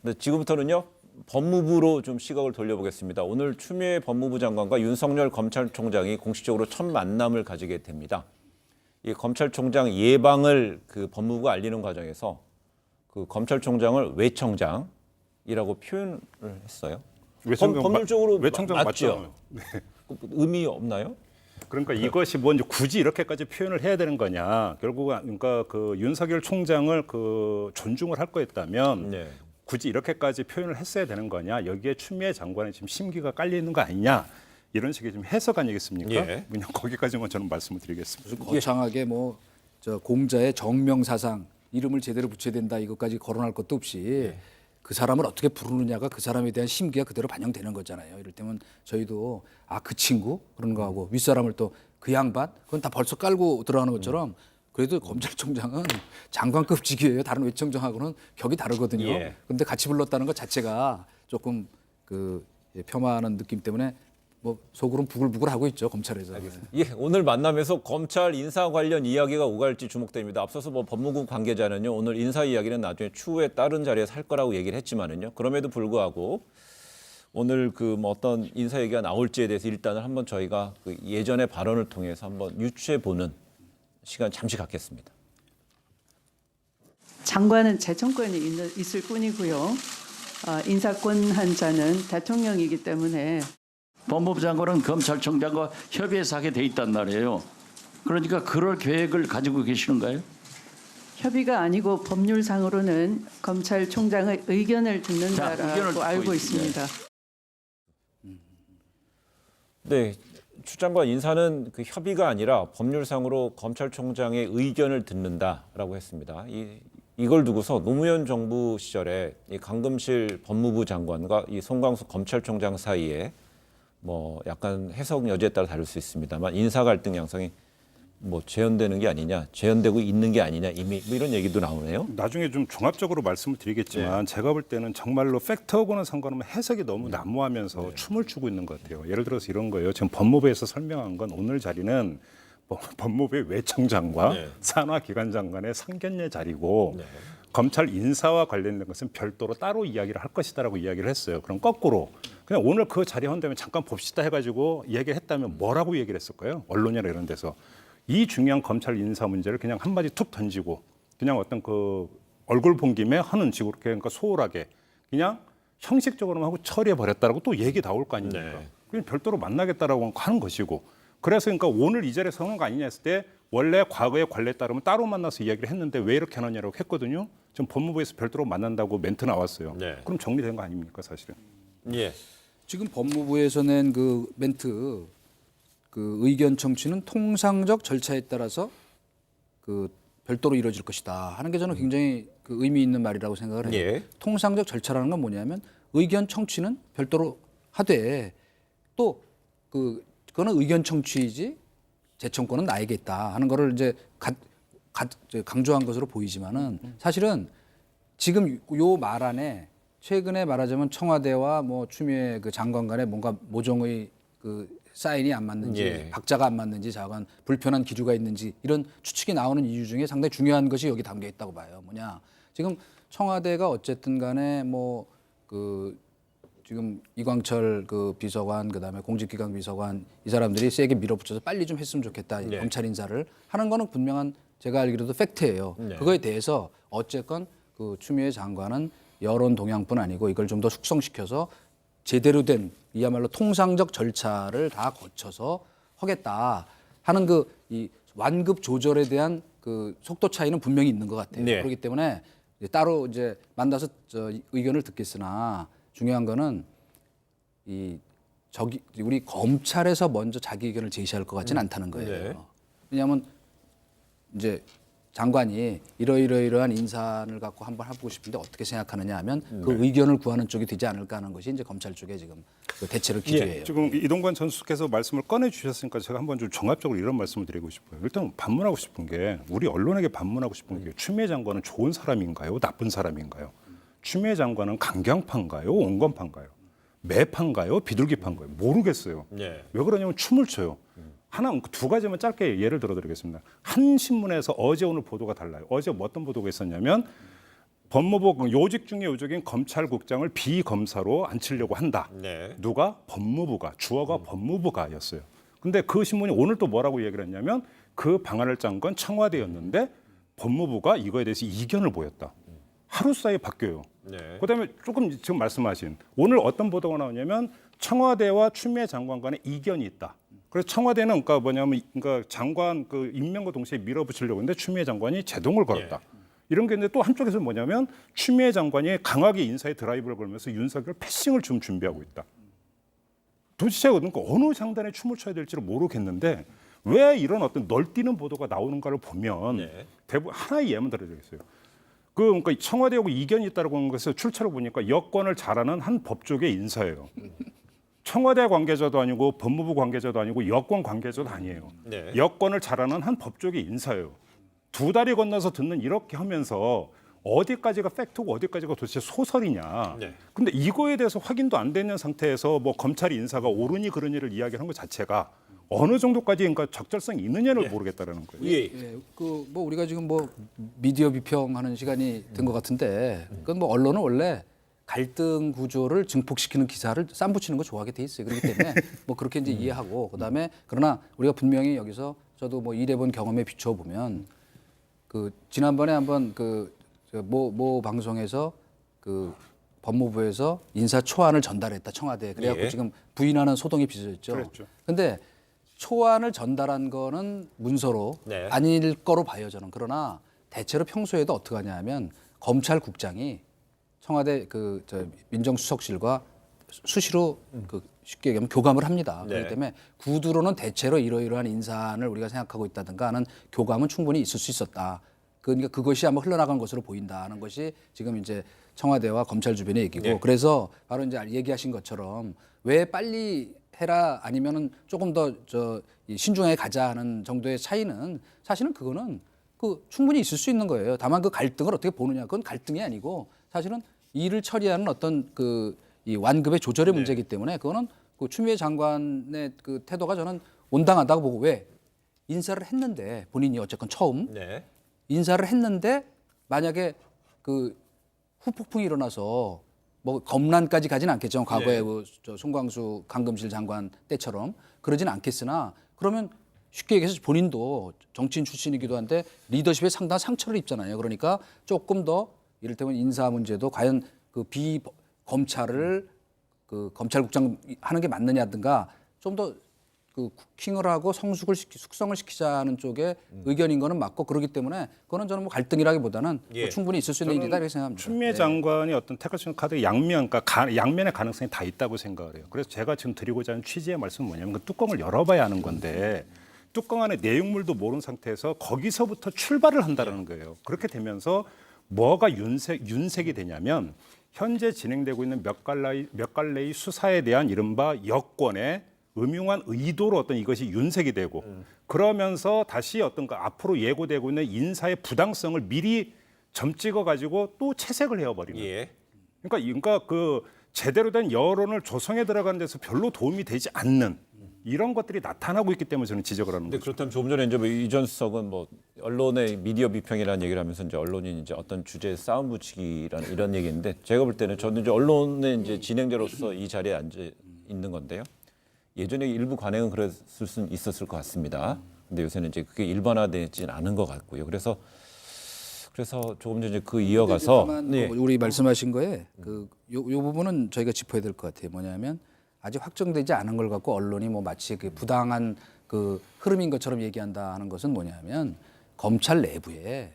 근데 지금부터는요. 법무부로 좀 시각을 돌려보겠습니다. 오늘 추미애 법무부 장관과 윤석열 검찰총장이 공식적으로 첫 만남을 가지게 됩니다. 이 검찰총장 예방을 그 법무부가 알리는 과정에서 그 검찰총장을 외청장이라고 표현을 했어요. 법률적으로 외청장 맞죠? 맞죠? 의미 없나요? 그러니까 이것이 뭔지 굳이 이렇게까지 표현을 해야 되는 거냐? 결국은 그러니까 그 윤석열 총장을 그 존중을 할 거였다면 네. 굳이 이렇게까지 표현을 했어야 되는 거냐? 여기에 추미애 장관의 지금 심기가 깔려 있는 거 아니냐? 이런 식의 지금 해석 아니겠습니까? 예. 그냥 거기까지만 저는 말씀을 드리겠습니다. 거창하게 뭐 저 공자의 정명사상 이름을 제대로 붙여야 된다 이것까지 거론할 것도 없이 그 사람을 어떻게 부르느냐가 그 사람에 대한 심기가 그대로 반영되는 거잖아요. 이럴 때면 저희도 아 그 친구 그런 거 하고 윗사람을 또 그 양반 그건 다 벌써 깔고 들어가는 것처럼 그래도 검찰총장은 장관급 직위예요. 다른 외청장하고는 격이 다르거든요. 예. 그런데 같이 불렀다는 것 자체가 조금 그 폄하하는 느낌 때문에 뭐 속으로는 부글부글 하고 있죠 검찰에서. 예, 오늘 만남에서 검찰 인사 관련 이야기가 오갈지 주목됩니다. 앞서서 뭐 법무부 관계자는요, 오늘 인사 이야기는 나중에 추후에 다른 자리에서 할 거라고 얘기를 했지만은요, 그럼에도 불구하고 오늘 그 뭐 어떤 인사 얘기가 나올지에 대해서 일단은 한번 저희가 그 예전의 발언을 통해서 한번 유추해 보는 시간 잠시 갖겠습니다. 장관은 재청권이 있을 뿐이고요. 인사권 한 자는 대통령이기 때문에 법무부 장관은 검찰총장과 협의해서 하게 돼 있단 말이에요. 그러니까 그럴 계획을 가지고 계시는가요? 협의가 아니고 법률상으로는 검찰총장의 의견을 듣는다라고 의견을 듣고 알고 있습니다. 있습니다. 네, 추 장관 인사는 그 협의가 아니라 법률상으로 검찰총장의 의견을 듣는다라고 했습니다. 이걸 두고서 노무현 정부 시절에 이 강금실 법무부 장관과 이 송광수 검찰총장 사이에 뭐 약간 해석 여지에 따라 다를 수 있습니다만 인사 갈등 양상이 뭐 재현되는 게 아니냐, 재현되고 있는 게 아니냐 이미 뭐 이런 얘기도 나오네요. 나중에 좀 종합적으로 말씀을 드리겠지만 제가 볼 때는 정말로 팩트하고는 상관없는 해석이 너무 난무하면서 춤을 추고 있는 것 같아요. 예를 들어서 이런 거예요. 지금 법무부에서 설명한 건 오늘 자리는 법무부의 외청장과 산하기관장관의 상견례 자리고 검찰 인사와 관련된 것은 별도로 따로 이야기를 할 것이다라고 이야기를 했어요. 그럼 거꾸로 그냥 오늘 그 자리에 한다면 잠깐 봅시다 해가지고 얘기를 했다면 뭐라고 얘기를 했을까요? 언론이나 이런 데서. 이 중요한 검찰 인사 문제를 그냥 한마디 툭 던지고 그냥 어떤 그 얼굴 본 김에 하는 식으로 그러니까 소홀하게 그냥 형식적으로만 하고 처리해 버렸다라고 또 얘기 나올 거 아닙니까? 네. 그냥 별도로 만나겠다라고 하는 것이고 그래서 그러니까 오늘 이 자리에 서는 거 아니냐 했을 때 원래 과거의 관례에 따르면 따로 만나서 이야기를 했는데 왜 이렇게 하느냐라고 했거든요. 지금 법무부에서 별도로 만난다고 멘트 나왔어요. 네. 그럼 정리된 거 아닙니까 사실은? 예. 지금 법무부에서 낸 그 멘트 그 의견 청취는 통상적 절차에 따라서 그 별도로 이루어질 것이다 하는 게 저는 굉장히 그 의미 있는 말이라고 생각을 해요. 예. 통상적 절차라는 건 뭐냐면 의견 청취는 별도로 하되 또 그거는 의견 청취이지 재청권은 나에게 있다 하는 거를 이제 강조한 것으로 보이지만은 사실은 지금 요 말 안에 최근에 말하자면 청와대와 뭐 추미애 그 장관 간에 뭔가 모종의 그 사인이 안 맞는지 예. 박자가 안 맞는지 자관 불편한 기류가 있는지 이런 추측이 나오는 이유 중에 상당히 중요한 것이 여기 담겨 있다고 봐요. 뭐냐 지금 청와대가 어쨌든 간에 뭐 그 지금 이광철 그 비서관 그다음에 공직기강 비서관 이 사람들이 세게 밀어붙여서 빨리 좀 했으면 좋겠다 이 네. 검찰 인사를 하는 거는 분명한 제가 알기로도 팩트예요. 네. 그거에 대해서 어쨌건 그 추미애 장관은 여론 동향뿐 아니고 이걸 좀 더 숙성시켜서 제대로 된 이야말로 통상적 절차를 다 거쳐서 하겠다 하는 그 이 완급 조절에 대한 그 속도 차이는 분명히 있는 것 같아요. 네. 그렇기 때문에 따로 이제 만나서 의견을 듣겠으나 중요한 거는 우리 검찰에서 먼저 자기 의견을 제시할 것 같지는 않다는 거예요. 네. 왜냐하면 이제 장관이 이러이러한 인사를 갖고 한번 해보고 싶은데 어떻게 생각하느냐 하면 그 의견을 구하는 쪽이 되지 않을까 하는 것이 이제 검찰 쪽에 지금 그 대체로 기조예요. 지금 이동관 전 수석께서 말씀을 꺼내 주셨으니까 제가 한번 좀 종합적으로 이런 말씀을 드리고 싶어요. 일단 반문하고 싶은 게 우리 언론에게 반문하고 싶은 게 추미애 장관은 좋은 사람인가요? 나쁜 사람인가요? 추미애 장관은 강경파인가요? 온건파인가요? 매파인가요? 비둘기파인가요? 모르겠어요. 네. 왜 그러냐면 춤을 춰요. 두 가지만 짧게 예를 들어드리겠습니다. 한 신문에서 어제 오늘 보도가 달라요. 어제 어떤 보도가 있었냐면 법무부 요직 중에 요직인 검찰국장을 비검사로 앉히려고 한다. 네. 누가? 법무부가. 주어가 법무부가였어요. 근데 그 신문이 오늘 또 뭐라고 얘기를 했냐면 그 방안을 짠 건 청와대였는데 법무부가 이거에 대해서 이견을 보였다. 하루 사이에 바뀌어요. 네. 그다음에 조금 지금 말씀하신 오늘 어떤 보도가 나오냐면 청와대와 추미애 장관 간에 이견이 있다. 그래서 청와대는 그러니까 뭐냐면 그러니까 장관 그 임명과 동시에 밀어붙이려고 했는데 추미애 장관이 제동을 걸었다. 이런 게 있는데 또 한쪽에서 뭐냐면 추미애 장관이 강하게 인사에 드라이브를 걸면서 윤석열 패싱을 좀 준비하고 있다. 도대체 그러니까 어느 장단에 춤을 춰야 될지를 모르겠는데 왜 이런 어떤 널뛰는 보도가 나오는가를 보면 대부분 하나의 예만 들어주겠어요. 그러니까 청와대하고 이견이 있다고 하는 것을 출처를 보니까 여권을 잘 아는 한 법조계 인사예요. 청와대 관계자도 아니고 법무부 관계자도 아니고 여권 관계자도 아니에요. 네. 여권을 잘 아는 한 법조계 인사예요. 두 다리 건너서 듣는 이렇게 하면서 어디까지가 팩트고 어디까지가 도대체 소설이냐. 네. 근데 이거에 대해서 확인도 안 되는 상태에서 뭐 검찰 인사가 옳으니 그러니를 이야기하는 것 자체가 어느 정도까지 그러니까 적절성이 있느냐를 모르겠다라는 거예요. 예. 예, 그 뭐 우리가 지금 뭐 미디어 비평하는 시간이 된 것 같은데, 그건 뭐 언론은 원래 갈등 구조를 증폭시키는 기사를 쌈붙이는 거 좋아하게 돼 있어요. 그렇기 때문에 뭐 그렇게 이제 이해하고 그다음에 그러나 우리가 분명히 여기서 저도 뭐 일해본 경험에 비춰 보면 그 지난번에 한번 모 방송에서 그 법무부에서 인사 초안을 전달했다 청와대에 그래갖고 예. 지금 부인하는 소동이 빚어졌죠. 그랬죠. 근데 초안을 전달한 거는 문서로 네. 아닐 거로 봐요 저는. 그러나 대체로 평소에도 어떻게 하냐면 검찰국장이 청와대 저 민정수석실과 수시로 그 쉽게 얘기하면 교감을 합니다. 네. 그렇기 때문에 구두로는 대체로 이러이러한 인사안을 우리가 생각하고 있다든가 하는 교감은 충분히 있을 수 있었다. 그러니까 그것이 아마 흘러나간 것으로 보인다는 것이 지금 이제 청와대와 검찰 주변의 얘기고 네. 그래서 바로 이제 얘기하신 것처럼 왜 빨리 해라 아니면은 조금 더 신중하게 가자 하는 정도의 차이는 사실은 그거는 그 충분히 있을 수 있는 거예요. 다만 그 갈등을 어떻게 보느냐 그건 갈등이 아니고 사실은 일을 처리하는 어떤 이 완급의 조절의 문제이기 때문에 그거는 그 추미애 장관의 그 태도가 저는 온당하다고 보고 왜 인사를 했는데 본인이 어쨌건 처음 네. 인사를 했는데 만약에 그 후폭풍이 일어나서 뭐 검난까지 가지는 않겠죠. 과거에 저 송광수 강금실 장관 때처럼 그러진 않겠으나 그러면 쉽게 얘기해서 본인도 정치인 출신이기도 한데 리더십에 상당한 상처를 입잖아요. 그러니까 조금 더 이를테면 인사 문제도 과연 그 비검찰을 그 검찰국장 하는 게 맞느냐든가 좀 더 그 쿠킹을 하고 숙성을 시키자는 쪽에 의견인 거는 맞고 그러기 때문에 그거는 저는 뭐 갈등이라기보다는 뭐 충분히 있을 수 있는 일이다 이렇게 생각합니다. 추미애 장관이 어떤 태클 카드 양면의 가능성이 다 있다고 생각을 해요. 그래서 제가 지금 드리고자 하는 취지의 말씀은 뭐냐면 그 뚜껑을 열어봐야 하는 건데 뚜껑 안에 내용물도 모르는 상태에서 거기서부터 출발을 한다는 거예요. 그렇게 되면서 뭐가 윤색이 되냐면 현재 진행되고 있는 몇 갈래의 수사에 대한 이른바 여권의 음흉한 의도로 어떤 이것이 윤색이 되고 그러면서 다시 어떤 그 앞으로 예고되고 있는 인사의 부당성을 미리 점 찍어 가지고 또 채색을 해버리는. 예. 그러니까 그 제대로 된 여론을 조성해 들어가는 데서 별로 도움이 되지 않는 이런 것들이 나타나고 있기 때문에 저는 지적을 하는 근데 거죠. 그렇다면 조금 전에 이제 뭐 이전 수석은 뭐 언론의 미디어 비평이라는 얘기를 하면서 이제 언론이 이제 어떤 주제에 싸움 붙이기라는 이런 얘기인데 제가 볼 때는 저는 이제 언론의 이제 진행자로서 이 자리에 앉아 있는 건데요. 예전에 일부 관행은 그랬을 수 있었을 것 같습니다. 근데 요새는 이제 그게 일반화되지는 않은 것 같고요. 그래서 조금 전에 그 이어가서 다만 네. 뭐 우리 말씀하신 거에 요 부분은 저희가 짚어야 될 것 같아요. 뭐냐면 아직 확정되지 않은 걸 갖고 언론이 뭐 마치 그 부당한 그 흐름인 것처럼 얘기한다 하는 것은 뭐냐면 검찰 내부에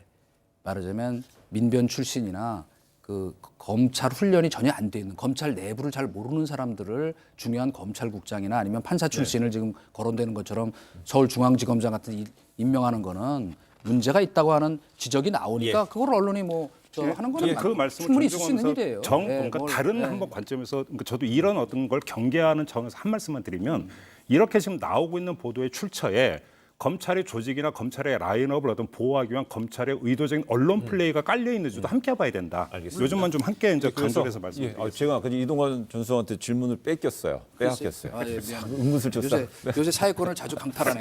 말하자면 민변 출신이나 그 검찰 훈련이 전혀 안 돼 있는 검찰 내부를 잘 모르는 사람들을 중요한 검찰국장이나 아니면 판사 출신을 지금 거론되는 것처럼 서울중앙지검장 같은 임명하는 거는 문제가 있다고 하는 지적이 나오니까 그걸 언론이 뭐 하는 거는 그 말씀을 충분히 있을 수 있는 존중하면서 일이에요. 그러니까 다른 한번 관점에서 그러니까 저도 이런 어떤 걸 경계하는 차원에서 한 말씀만 드리면 이렇게 지금 나오고 있는 보도의 출처에 검찰의 조직이나 검찰의 라인업을 어떤 보호하기 위한 검찰의 의도적인 언론 플레이가 깔려 있는지도 함께 봐야 된다. 알겠습니다. 요즘만 좀 함께 이제 그래서 강조해서 말씀드리겠습니다. 제가 아까 이동관 전수한테 질문을 뺏겼어요. 빼앗겼어요. 아, 예, 미안합니다. 은근슬쩍 요새 사회권을 자주 강탈하네.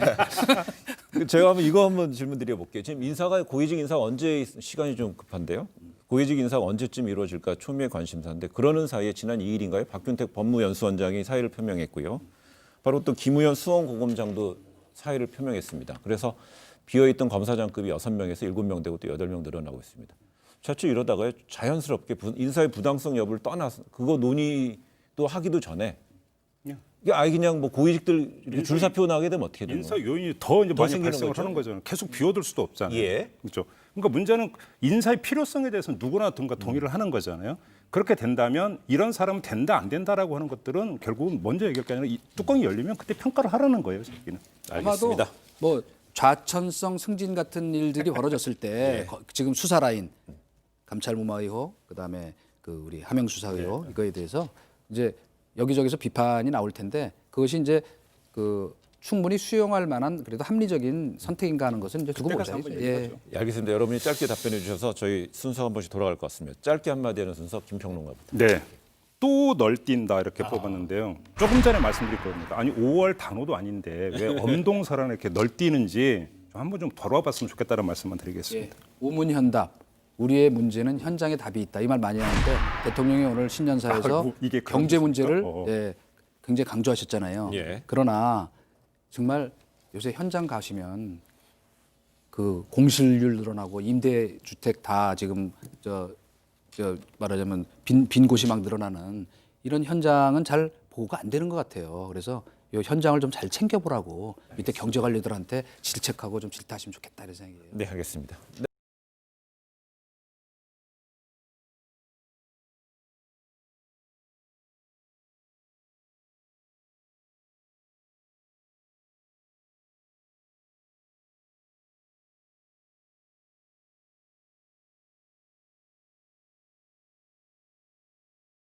제가 이거 한번 질문 드려볼게요. 지금 인사가 고위직 인사가 언제 시간이 좀 급한데요? 고위직 인사가 언제쯤 이루어질까 초미의 관심사인데 그러는 사이에 지난 2일인가요? 박균택 법무연수원장이 사의를 표명했고요. 바로 또 김우현 수원고검장도 사의를 표명했습니다. 그래서 비어있던 검사장급이 6명에서 7명 되고 또 8명 늘어나고 있습니다. 차츰 이러다가 자연스럽게 인사의 부당성 여부를 떠나서 그거 논의도 하기도 전에 이게 아예 그냥 뭐 고위직들 이렇게 줄 서표 나가게 되면 어떻게 되는 인사 거예요? 요인이 더 이제 많이 생기는 발생을 거죠? 하는 거잖아요. 계속 비워둘 수도 없잖아요. 예. 그렇죠. 그러니까 문제는 인사의 필요성에 대해서는 누구나 동의를 하는 거잖아요. 그렇게 된다면 이런 사람은 된다 안 된다라고 하는 것들은 결국은 먼저 얘기할 게 아니라 이 뚜껑이 열리면 그때 평가를 하라는 거예요. 자기는. 아마도 뭐 좌천성 승진 같은 일들이 벌어졌을 때 지금 수사 라인 감찰 무마 의혹 그다음에 그 우리 하명 수사 의혹 이거에 대해서 이제 여기저기서 비판이 나올 텐데 그것이 이제 그 충분히 수용할 만한 그래도 합리적인 선택인가 하는 것은 이제 두고 보자. 예. 예, 알겠습니다. 여러분이 짧게 답변해 주셔서 저희 순서 한 번씩 돌아갈 것 같습니다. 짧게 한마디 하는 순서 김평론가부터. 네. 또 널뛴다 이렇게 뽑았는데요. 조금 전에 말씀드릴 겁니다. 아니 5월 단어도 아닌데 왜 엄동설안을 이렇게 널뛰는지 좀 한번 좀 돌아봤으면 좋겠다는 말씀만 드리겠습니다. 예. 우문현답. 우리의 문제는 현장에 답이 있다. 이 말 많이 하는데 대통령이 오늘 신년사에서 아이고, 이게 그런 경제 뜻일까? 문제를 어. 예, 굉장히 강조하셨잖아요. 예. 그러나 정말 요새 현장 가시면 그 공실률 늘어나고 임대 주택 다 지금 저 말하자면 빈 곳이 막 늘어나는 이런 현장은 잘 보고가 안 되는 것 같아요. 그래서 이 현장을 좀 잘 챙겨보라고 밑에 경제관리들한테 질책하고 좀 질타하시면 좋겠다 이런 생각이에요. 네, 알겠습니다.